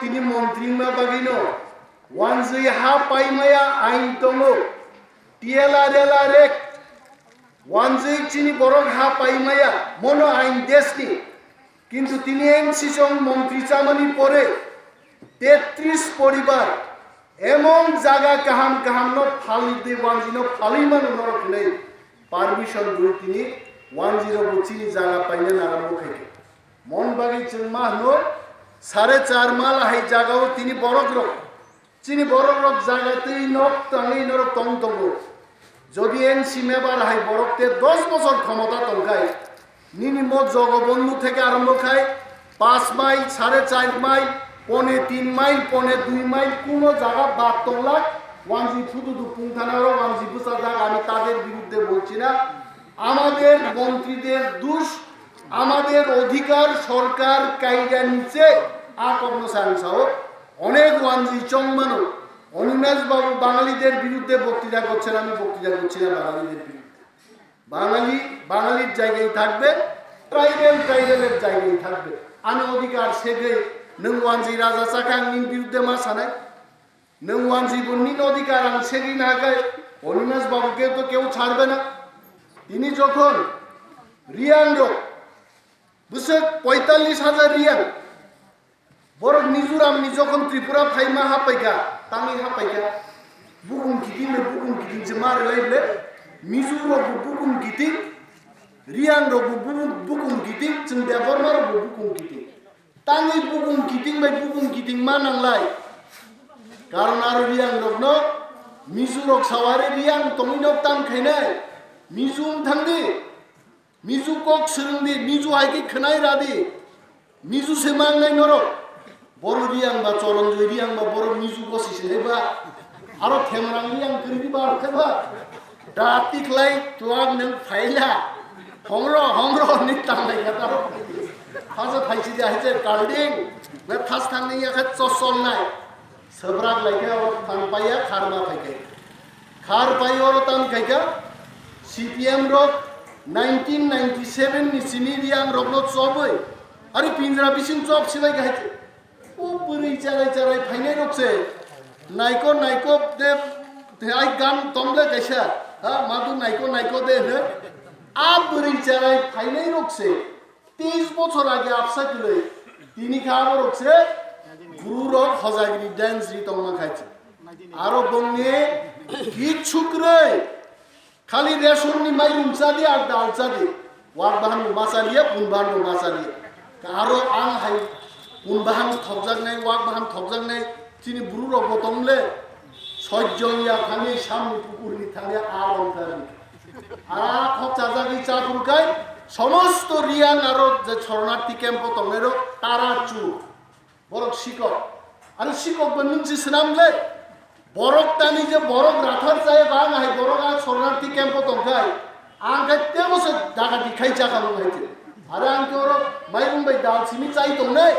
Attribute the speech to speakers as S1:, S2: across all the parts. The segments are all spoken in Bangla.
S1: তিনি মন্ত্রী মা বাগিনো ওয়ানজি হা পাইমায়া আইন দङो টিয়েলা রেলা রেক ওয়ানজি চিনি বড় হা পাইমায়া মনো আইন দেশনি কিন্তু তিনি এমসি সং মন্ত্রী চামানি পরে 33 পরিবার এমন জায়গা কাহাম কাহাম ন ফালি দে ওয়ানজি ন ফালি মানো নরক নেই পারমিশন দুই তিনি ওয়ানজি র চিনি জায়গা পাইলে নারামো খাইকে মন বাগি চিনমা হলো 4.5 মাল হাই জায়গাও তিনি বড় গ্রহ চিনি বড় গ্রহ জায়গাতেই নক তাঙ্গি নরক তং দङो যদি এনসি মেবার হাই বড়তে 10 বছর ক্ষমতা তংকাই নিনি মো জগবন্ধু থেকে আরম্ভ খায় 5 মাইল 4.5 মাইল 3.5 মাইল 2.5 মাইল কোন জায়গা বাদ তংলা ওয়ানজি শুধু দুপুং থানার ওয়ানজি বুসা জায়গা আমি তাদের বিরুদ্ধে বলছি না আমাদের মন্ত্রীদের দোষ আমাদের অধিকার সরকার কাইরা নিচে আকর্ণ সাংসাও অনেক ওয়ানজি চংমানো অনিমেষ বাবু বাঙালিদের বিরুদ্ধে বক্তৃতা করছেন আমি বক্তৃতা করছি না বাঙালিদের বিরুদ্ধে বাঙালির জায়গায় থাকবে ট্রাইবেলের জায়গায় থাকবে আমি অধিকার সেগে নং ওয়ানজি রাজা চাকাংনির বিরুদ্ধে মাসানায় নং ওয়ানজি বন্নির অধিকার আন সেগি না গায় অনিমেষ বাবুকে তো কেউ ছাড়বে না তিনি যখন রিয়াং বুঝছে 45,000 রিয়াং বড় মিজোরাম যখন ত্রিপুরা ফাইমা হাপাইকা তামি হাপাইকা বুকুম গিটিং যে মার লাইলে মিজোর বুকুম গিটিং রিয়াং বুকুম গিটিং जों ব্যবহার মার বুকুম গিটিং তামি বুকুম গিটিং মা নাংলাই কারণ আর রিয়াং রগ্ন মিজোরক সাওয়ারে রিয়াং তমিনক তাম খাইনাই মিজুম থাংদি মিজু কক সরংদি মিজু হাইকি খনাই রাদি মিজু সেমাংনাই নরক বড় রিয়াং বা চরঞ্জয় রিয়াং বা বড় মিজু কসিছে হেবা আরো থেমরাং রিয়াং করিবি বা খেবা ডাতিকলাই তোয়াগ নং ফাইলা হংর নিতাংলাই কথা ফাজা ফাইছি দে হাইছে কালডিং বে থাস থাংনি याखा চসল নাই সবরাক লাইকা থানপাইয়া খারমা ফাইকে খার পাই ওর তাম খাইকা CPM rock 1997 ni sini riang rokno choboi ari pinjra bisin chob silai gaite o puri charai phainai rokse naiko de ai gan tomle kaisa ha madu naiko de ne a puri charai phainai rokse 30 বছর আগে আপসা কিলে তিনি খাবো রকছে গুরু রক হজাগিরি ডান্স রি তমনা খাইছে আরো বঙ্গে কি ছুকরে খালি রেশননি মাইরুম চাদি আর ডাল চাদি ওয়ার বাহান মাসালিয়া পুনবাহান মাসালিয়া কারো আং হাই পুনবাহান থকজাগনাই ওয়াক বাহান থকজাগনাই চিনি বুরু রকতমলে সজ্জনিয়া থাঙ্গে সামনে পুকুরনি থাঙ্গে আর অন্তরানি আর খক চাজাগি চাপুরকাই সমস্ত রিয়াং আর যে শরণার্থী ক্যাম্প তমেরো তারা চু বরক শিকক আর শিকক বন্নুংসি সিনামলে বরক তানি যে বরক রাথার চাই বাং হাই বরক আর শরণার্থী ক্যাম্প তংখাই আং গাইতে বসে ডাকাতি খাই চাকানো হইছে আরে আংকে ওর মাইরুম ভাই ডাল সিমি চাই তো নেই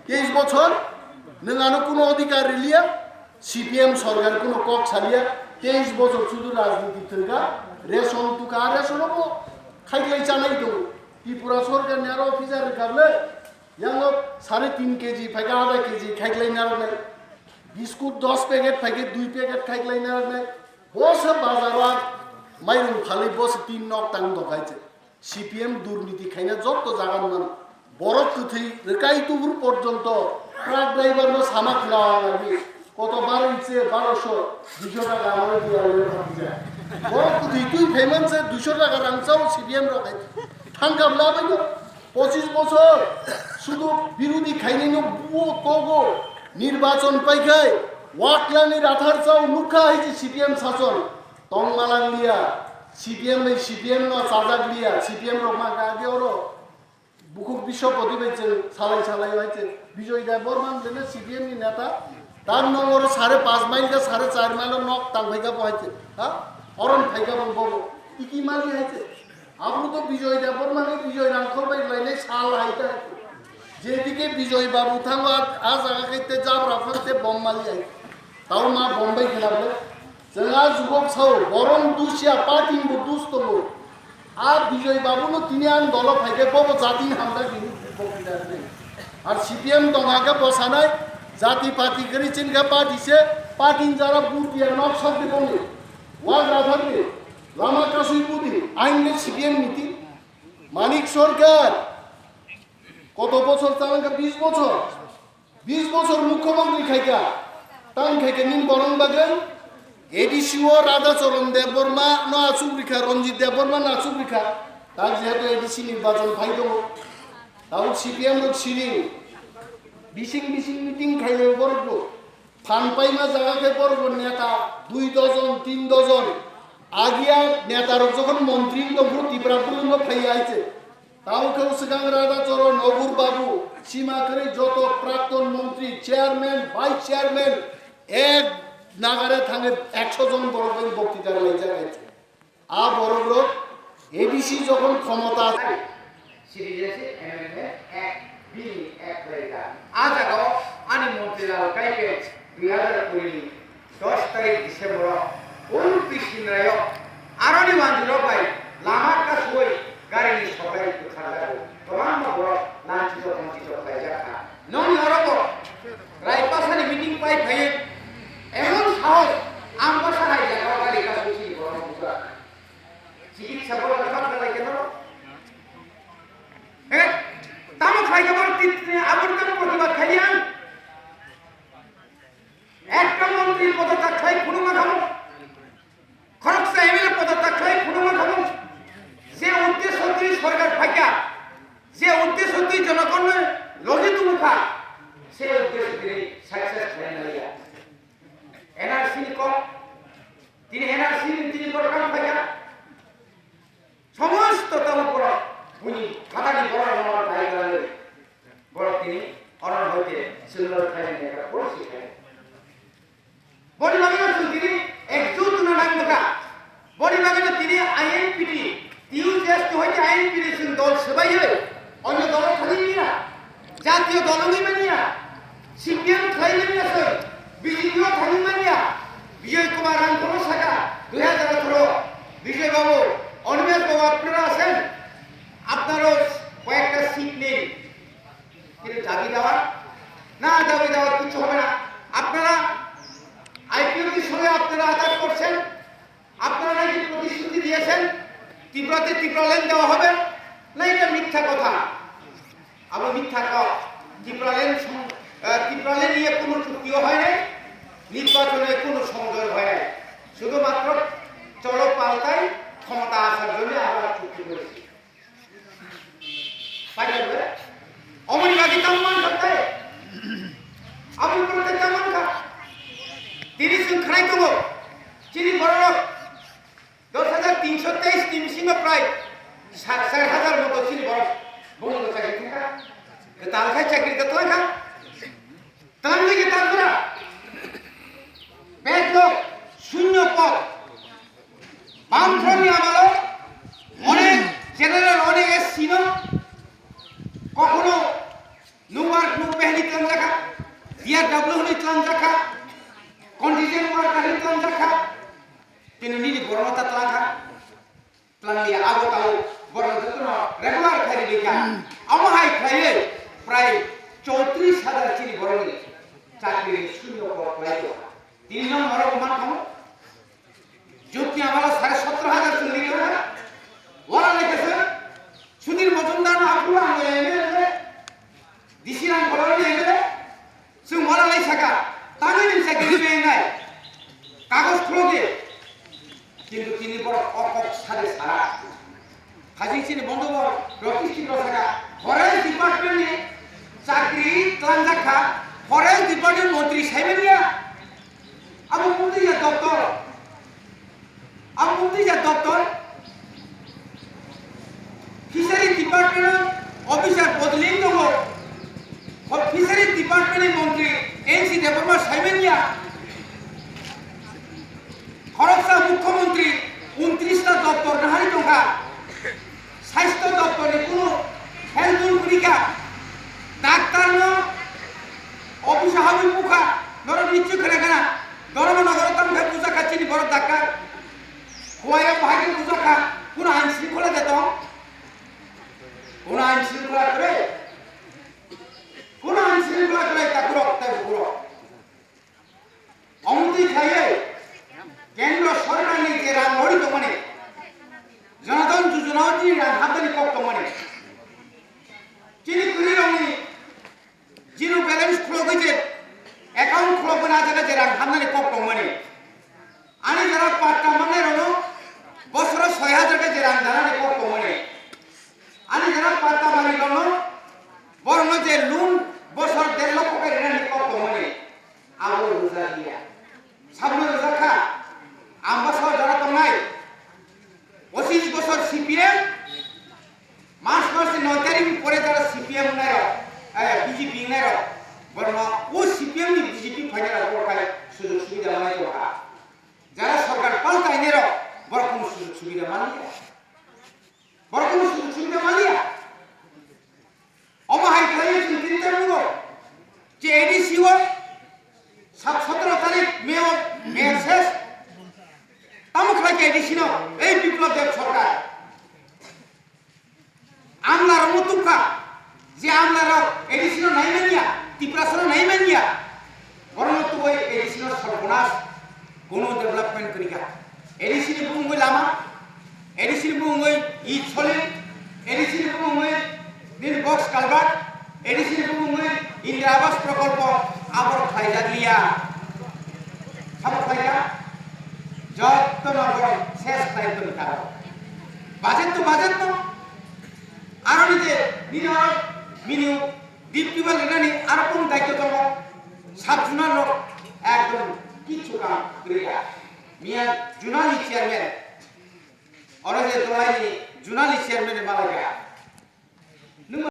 S1: 23 বছর নঙ্গানো কোনো অধিকার রিলিয়া সিপিএম সরকার কোনো কক ছাড়িয়া 23 বছর শুধু রাজনীতি থেকে রেশন তুকা রেশন হবো খাইলাই চানাই তো ত্রিপুরা সরকার নেয়ার অফিসার কাবলে ইয়াঙ্গ 3.5 কেজি ফাইকা আধা কেজি খাইলাই নেয়ার নাই বিস্কুট 10 প্যাকেট ফাইকে 2 প্যাকেট খাইলাই নেয়ার নাই বসে বাজারত মাইরুম খালি বসে 3 নক টাং দখাইছে সিপিএম দুর্নীতি খাইনা যত জাগান মান বড় কুথি রেকাই তুবুর পর্যন্ত ট্রাক ড্রাইভার নো সামা খিলাওয়া লাগি কত 12 ইঞ্চি 1200 200 টাকা আমার দিয়া ভাবি যায় বড় কুথি তুই পেমেন্টে 200 টাকা রাংচাও সিপিএম রাখাই থাঙ্গাবলা বাইনো 25 বছর শুধু বিরোধী খাইনিনো বুও তোগো নির্বাচন পাইখাই ওয়াকলানি রাথার চাও নুখা হয়েছে সিপিএম শাসন তংমালাং লিয়া সিপিএম ন সাজাক লিয়া সিপিএম রকমা আগে ওরও বুকুক বিশ্ব প্রতিবেছে সালাই হয়েছে বিজয় দেববর্মা দেনে সিপিএম নি নেতা তার নং ওর 5.5 মাইল কে 4.5 মাইল নক তাং ভাইকা পড়াইছে হ্যাঁ অরণ ভাইকা বলবো কি মালি হয়েছে আপনি তো বিজয় দেববর্মা বিজয় রাঙ্কর বাই লাইনে সাল হাইতে যেদিকে বিজয় বাবু থাঙ্গ আজ আগাইতে যাব রাফাতে বম মালি আই তাও মা বোম্বাই খেলাবে जोंहा जुगक साव बरं दुसिया पार्टिंग दुस्तंग आ विजय बाबू তিনি आं दल फाइके बबो जाति हामदा बिनि बकिदारे আর সিপিএম দমাকে বসানায় জাতি পার্টি করি চিনকা পার্টিছে পার্টিং যারা বুট দিয়া নক শব্দ বলে ওয়াজ রাধাকে লামা কাসুই বুদি আইনে সিপিএম নীতি মানিক সরকার কত বছর চালাঙ্কা 20 বছর মুখ্যমন্ত্রী খাইকা টাং খাইকে নিন বরং বাগান এডিসিও রাধাচরণ দেববর্মা ন আচুব্রিখা রঞ্জিত দেববর্মা না আচুব্রিখা তার যেহেতু এডিসি নির্বাচন ফাই দো তাও সিপিএম লোক সিরি বিশিং মিটিং খাইলে বর্গ ফান পাইমা জায়গাকে বর্গ নেতা 2 ডজন 3 ডজন আগিয়া নেতার যখন মন্ত্রী তখন ত্রিপুরা পূর্ণ খাই আইছে তাও কেউ সিগাং রাধাচরণ নবুর বাবু সীমা করে যত প্রাক্তন মন্ত্রী চেয়ারম্যান ভাইস চেয়ারম্যান এক নাগারে থাঙ্গে 100 জন বড় বক্তৃতা লেগে গেছে আ বড় লোক এডিসি যখন ক্ষমতা
S2: সিরিজেসি এমএলএ এক বিল এক হয়েগা আজ আগো আনি মন্ত্রীরাল কাইকে 2020 10 তারিখ ডিসেম্বর ওল পিছিনরায় আরনি মানজির ভাই লামার কা সই গাড়ি সবাই খাড়াবো তোমার বড় লাঞ্চিত খাইজা নন হরক রাইপাসানি মিটিং পাই খাইয়ে এমন সাহস আমরা সারাই জায়গা গাড়ি কাছে ছিল বড় বুঝা চিকিৎসা বড় কথা লাগে কেন তাম খাইকে বড় তিতনে আবর্তন প্রতিবাদ খাইয়ান একটা মন্ত্রীর পদত্যাগ খাই ফুড়ুমা খাবো খরকসা এমএলএ পদত্যাগ খাই ফুড়ুমা খাবো যে উদ্দেশ্য তুই সরকার ফাইকা যে উদ্দেশ্য তুই জনগণের লজিত মুখা সে উদ্দেশ্য তিনি সাকসেস হয় না এনআরসি কম তিনি এনআরসি তিনি প্রোগ্রাম ফাইকা সমস্ত তমপুর উনি খাতাটি বড় বড় টাইগারে বড় তিনি অরণ হইতে সিলভার খাইলেন একটা বড় শিখায় বড়ি বাগানে তিনি একজুট না নাঙ্গা বড়ি বাগানে তিনি আইএনপিটি ইউজেস হইতে আইএনপিটি দল সেবাইয়ে অন্য দল খালিনিয়া জাতীয় দলই মানিয়া সিপিএম খাইলেন আছে বিজেপিও খালিমানিয়া বিজয় কুমার রামপুর শাখা 2018 বিজয় বাবু অনিমেষ বাবু আপনারা আছেন আপনারও কয়েকটা সিট নেই কিন্তু দাবি দেওয়ার কিছু হবে না আপনারা আইপিএলটির সঙ্গে আপনারা আঘাত করছেন আপনারা নাকি প্রতিশ্রুতি দিয়েছেন ত্রিপুরাতে ত্রিপুরা লেন দেওয়া হবে না এটা মিথ্যা কথা আবার মিথ্যা ত্রিপুরা লেন নিয়ে কোনো চুক্তিও হয় নাই নির্বাচনে কোনো সংযোগ হয় নাই শুধুমাত্র চলো পাল্টাই ক্ষমতা আসার জন্য আমরা চুক্তি করেছি অমনিবাদী কামান করতে আপনি করতে কামান খা 30 খাই দেবো চিনি বড় 10,323 তিন সিংহ প্রায় 60,000 মতো চিনি বড় বন্ধ চাকরি থাকা তাল খাই চাকরিতে তো খা তার দিকে তারপরা বেদলোক শূন্য পদ বামফ্রন্ট আমলে অনেক জেনারেল অনেক এসছিল কখনো নুমার্ক নু পেহলি তন রাখা ডিআরডব্লিউ নি তন রাখা কন্টিজেন্ট ওয়ার্কার নি তন রাখা তিনি নিনি বড়তা তন রাখা প্লান দিয়ে আগো তাও বড় যত্ন রেগুলার খাই লেখা আমহাই খাইলে প্রায় 34,000 চিনি বড় চাকরি শূন্য পদ পাইতো 3 নম্বর মান খামো যুক্তি আমরা 17,500 চুন লিখে না ওরা লিখেছে সুধীর মজুমদার না আপুরা এমএলএ দিশিরাম বড় এমএলএ সে ওরা লাই থাকা তাকে নিন চাকরি পেয়ে নাই কাগজ খুলে কিন্তু তিনি বড় অপক সাথে সারা কাজী চিনি বন্ধুবর প্রতিষ্ঠিত থাকা ফরেস্ট ডিপার্টমেন্টে চাকরি তলান রাখা ফরেস্ট ডিপার্টমেন্ট মন্ত্রী সাহেবের নিয়া খরচা মুখ্যমন্ত্রী 29টা দপ্তর নাহারি টঙ্কা স্বাস্থ্য দপ্তরে কোনো হেলথ পরীক্ষা ডাক্তার অফিস হাবি মুখা ধরো নিশ্চয় করে কেনা ধর্মনগর তামকে পূজা খাচ্ছি বড় ডাক্তার হওয়ায় ভাইকে পূজা খা কোন আইন শৃঙ্খলা যেত কোন আইন শৃঙ্খলা করে তাকে রক্তায় পুরো অমৃতি খাইয়ে কেন্দ্র সরকার নিয়ে যে রান লড়িত মানে জনধন যোজনা তিনি রান হাতানি কক্ত মানে তিনি কুড়ি রঙি জিরো ব্যালেন্স খুলো গেছে অ্যাকাউন্ট খুলো না জায়গা যে রান হাতানি কক্ত মানে আনি যারা পাট্টা মানে রনো বছর 6,000 টাকা যে রান জানানি কক্ত মানে আনি যারা পাট্টা মানে রনো বরং যে লোন বছর 1.5 লক্ষ টাকা ঋণ কক্ত মানে আবু রোজা দিয়া সামনে রোজা খা আমরা সহ যারা তো নাই 25 বছর সিপিএম মাসে 9 তারিখ পরে যারা সিপিএম নাই বিজেপি নাই বরং ও সিপিএম নি বিজেপি ফাইনাল করকায় সুযোগ সুবিধা নাই তো যারা সরকার পাল্টাই নের বড় কোন সুযোগ সুবিধা মানিয়া অমাহাই খাইয়ে চিন্তা করব যে এডিসিও 17 তারিখ মে শেষ তামুখলাকে এডিসি এই বিপ্লব দেব সরকার আমলার মতুকা যে আমলার এডিসিনো নাই মানিয়া ত্রিপুরাসনো নাই মানিয়া বরং তো ওই এডিসিনো সর্বনাশ কোন ডেভেলপমেন্ট করিকা এডিসিনি বুঙ্গই লামা এডিসিনি বুঙ্গই ইট চলে এডিসিনি বুঙ্গই নীল বক্স কালভার্ট এডিসিনি বুঙ্গই ইন্দিরা আবাস প্রকল্প আবার খাইজা দিয়া সব খাইজা যত নগর শেষ খাইত নিতার বাজেট তো আর নিতে মিনিউ দীপ্তিবাল রেনানি আর কোন দায়িত্ব দেব সাবজুনার লোক একদম কিছু কাম করিয়া মিয়া জুনালি চেয়ারম্যান অরজে দোলাই জুনালি চেয়ারম্যানের মালাকা